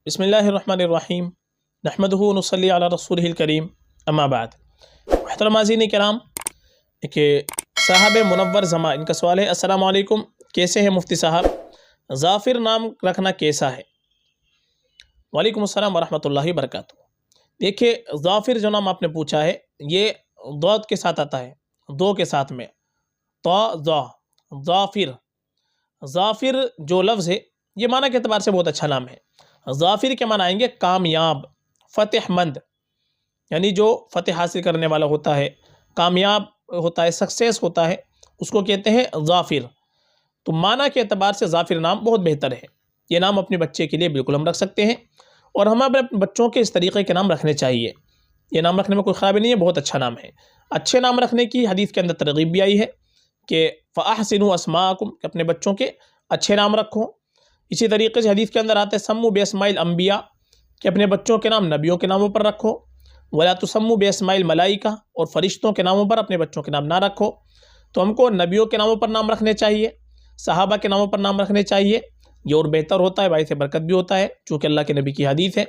بسم اللہ الرحمن الرحیم نحمدہ و نصلی علی رسولہ الکریم اما بعد۔ محترم ناظرین کرام، کہ صاحب منور زماں ان کا سوال ہے، السلام علیکم، کیسے ہیں مفتی صاحب، ظافر نام رکھنا کیسا ہے؟ وعلیکم السلام ورحمۃ اللہ وبرکاتہ۔ دیکھیے، ظافر جو نام آپ نے پوچھا ہے یہ ضاد کے ساتھ آتا ہے، دو کے ساتھ میں، ظافر۔ ظافر جو لفظ ہے یہ معنی کے اعتبار سے بہت اچھا نام ہے۔ ظافر کے معنی آئیں گے کامیاب، فتح مند، یعنی جو فتح حاصل کرنے والا ہوتا ہے، کامیاب ہوتا ہے، سکسیس ہوتا ہے، اس کو کہتے ہیں ظافر۔ تو معنی کے اعتبار سے ظافر نام بہت بہتر ہے۔ یہ نام اپنے بچے کے لیے بالکل ہم رکھ سکتے ہیں، اور ہمیں اپنے بچوں کے اس طریقے کے نام رکھنے چاہیے۔ یہ نام رکھنے میں کوئی خرابی نہیں ہے، بہت اچھا نام ہے۔ اچھے نام رکھنے کی حدیث کے اندر ترغیب بھی آئی ہے کہ فَأَحْسِنُوا أَسْمَاءَكُمْ، کہ اپنے بچوں کے اچھے نام رکھو۔ اسی طریقے سے حدیث کے اندر آتے سموا بِأَسْمَاءِ الْأَنْبِيَاء، کہ اپنے بچوں کے نام نبیوں کے ناموں پر رکھو۔ وَلَا تُسَمُّوا بِأَسْمَاءِ الْمَلَائِكَةِ، اور فرشتوں کے ناموں پر اپنے بچوں کے نام نہ رکھو۔ تو ہم کو نبیوں کے ناموں پر نام رکھنے چاہیے، صحابہ کے ناموں پر نام رکھنے چاہیے، یہ اور بہتر ہوتا ہے، باعث برکت بھی ہوتا ہے، چونکہ اللہ کے نبی کی حدیث ہے۔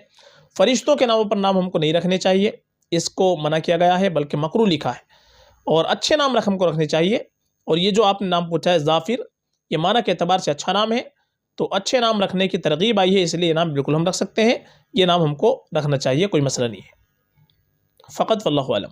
فرشتوں کے ناموں پر نام ہم کو نہیں رکھنے چاہیے، اس کو منع کیا گیا ہے، بلکہ مکروہ لکھا ہے۔ اور اچھے نام ہم کو رکھنے چاہیے۔ اور یہ جو آپ نے نام پوچھا ہے ظافر، یہ معنی کے اعتبار سے اچھا نام ہے، تو اچھے نام رکھنے کی ترغیب آئی ہے، اس لیے یہ نام بالکل ہم رکھ سکتے ہیں۔ یہ نام ہم کو رکھنا چاہیے، کوئی مسئلہ نہیں ہے، فقط واللہ اعلم۔